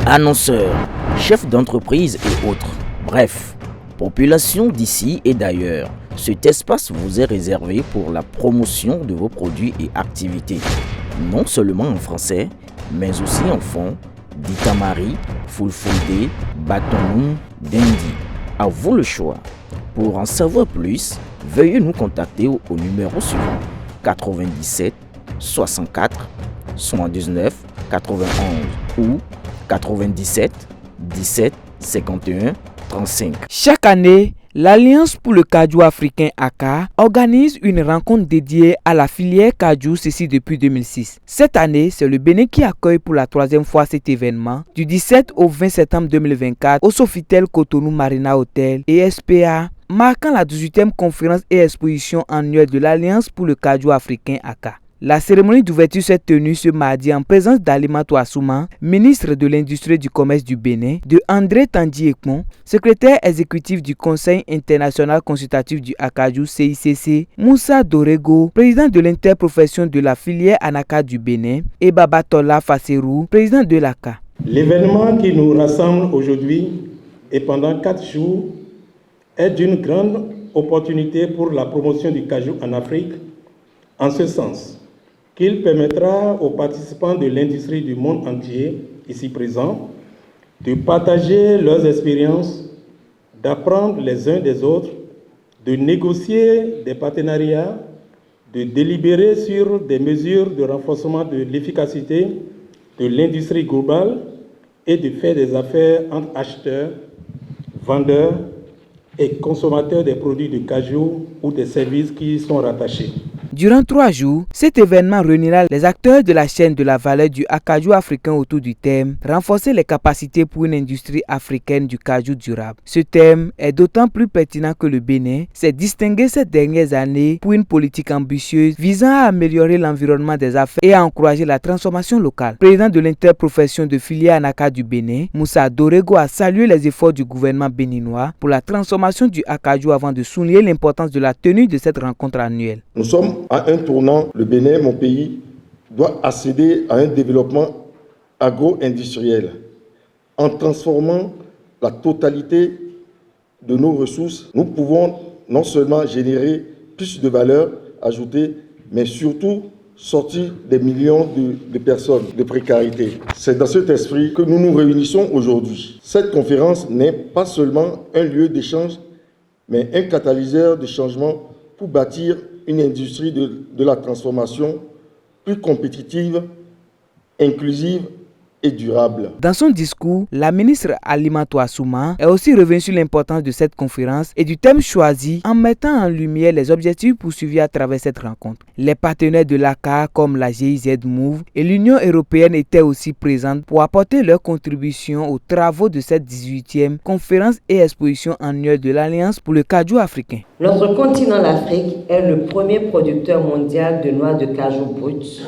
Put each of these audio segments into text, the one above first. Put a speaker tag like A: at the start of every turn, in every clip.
A: Annonceurs, chefs d'entreprise et autres. Bref, population d'ici et d'ailleurs. Cet espace vous est réservé pour la promotion de vos produits et activités. Non seulement en français, mais aussi en fond, Ditamari, Fulfulde, Batonou, Dendi. À vous le choix. Pour en savoir plus, veuillez nous contacter au numéro suivant 97 64 79 91 ou 97 17 51 35.
B: Chaque année, l'Alliance pour le Kaju africain ACA organise une rencontre dédiée à la filière Kaju, ceci depuis 2006. Cette année, c'est le Bénin qui accueille pour la troisième fois cet événement du 17 au 20 septembre 2024 au Sofitel Cotonou Marina Hotel et SPA, marquant la 18e conférence et exposition annuelle de l'Alliance pour le Kaju africain ACA. La cérémonie d'ouverture s'est tenue ce mardi en présence d'Alimatou Assouma, ministre de l'Industrie et du Commerce du Bénin, de André Tandji Ekmon, secrétaire exécutif du Conseil international consultatif du Akaju CICC, Moussa Dorego, président de l'interprofession de la filière Anaka du Bénin, et Babatola Fasserou, président de l'ACA.
C: L'événement qui nous rassemble aujourd'hui et pendant 4 jours est d'une grande opportunité pour la promotion du cajou en Afrique, en ce sens qu'il permettra aux participants de l'industrie du monde entier, ici présents, de partager leurs expériences, d'apprendre les uns des autres, de négocier des partenariats, de délibérer sur des mesures de renforcement de l'efficacité de l'industrie globale et de faire des affaires entre acheteurs, vendeurs et consommateurs des produits de cajou ou des services qui y sont rattachés.
B: Durant 3 jours, cet événement réunira les acteurs de la chaîne de la valeur du Akaju africain autour du thème « Renforcer les capacités pour une industrie africaine du cajou durable ». Ce thème est d'autant plus pertinent que le Bénin s'est distingué ces dernières années pour une politique ambitieuse visant à améliorer l'environnement des affaires et à encourager la transformation locale. Président de l'interprofession de filière Anaka du Bénin, Moussa Dorego a salué les efforts du gouvernement béninois pour la transformation du Akaju avant de souligner l'importance de la tenue de cette rencontre annuelle.
D: Nous sommes à un tournant. Le Bénin, mon pays, doit accéder à un développement agro-industriel en transformant la totalité de nos ressources. Nous pouvons non seulement générer plus de valeur ajoutée, mais surtout sortir des millions de personnes de précarité. C'est dans cet esprit que nous nous réunissons aujourd'hui. Cette conférence n'est pas seulement un lieu d'échange, mais un catalyseur de changement pour bâtir une industrie de la transformation plus compétitive, inclusive et durable.
B: Dans son discours, la ministre Alimatou Assouma est aussi revenue sur l'importance de cette conférence et du thème choisi en mettant en lumière les objectifs poursuivis à travers cette rencontre. Les partenaires de l'ACA comme la GIZ Move et l'Union européenne étaient aussi présents pour apporter leur contribution aux travaux de cette 18e conférence et exposition annuelle de l'Alliance pour le cajou africain.
E: Notre continent, l'Afrique, est le premier producteur mondial de noix de cajou brut,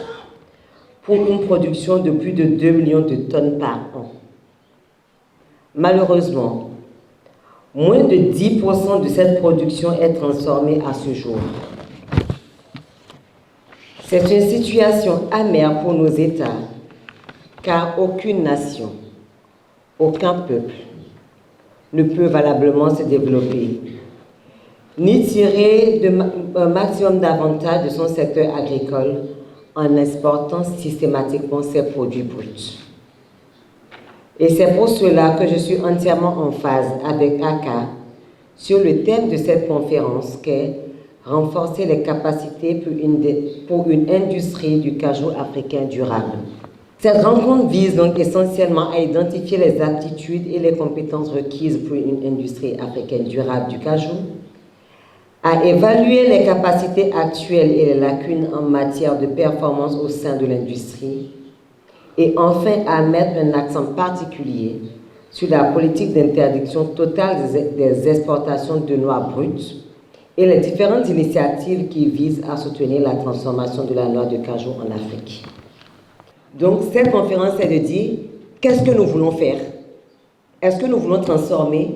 E: pour une production de plus de 2 millions de tonnes par an. Malheureusement, moins de 10% de cette production est transformée à ce jour. C'est une situation amère pour nos États, car aucune nation, aucun peuple ne peut valablement se développer, ni tirer un maximum d'avantages de son secteur agricole en exportant systématiquement ses produits bruts. Et c'est pour cela que je suis entièrement en phase avec ACA sur le thème de cette conférence qu'est renforcer les capacités pour une industrie du cajou africain durable. Cette rencontre vise donc essentiellement à identifier les aptitudes et les compétences requises pour une industrie africaine durable du cajou, à évaluer les capacités actuelles et les lacunes en matière de performance au sein de l'industrie et enfin à mettre un accent particulier sur la politique d'interdiction totale des exportations de noix brutes et les différentes initiatives qui visent à soutenir la transformation de la noix de cajou en Afrique. Donc cette conférence est de dire qu'est-ce que nous voulons faire? Est-ce que nous voulons transformer?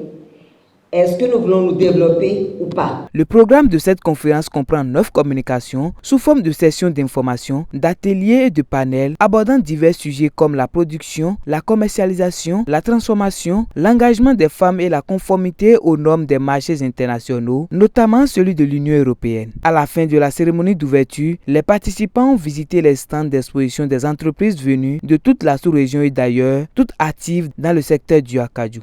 E: Est-ce que nous voulons nous développer ou pas?
B: Le programme de cette conférence comprend 9 communications sous forme de sessions d'information, d'ateliers et de panels abordant divers sujets comme la production, la commercialisation, la transformation, l'engagement des femmes et la conformité aux normes des marchés internationaux, notamment celui de l'Union européenne. À la fin de la cérémonie d'ouverture, les participants ont visité les stands d'exposition des entreprises venues de toute la sous-région et d'ailleurs, toutes actives dans le secteur du acajou.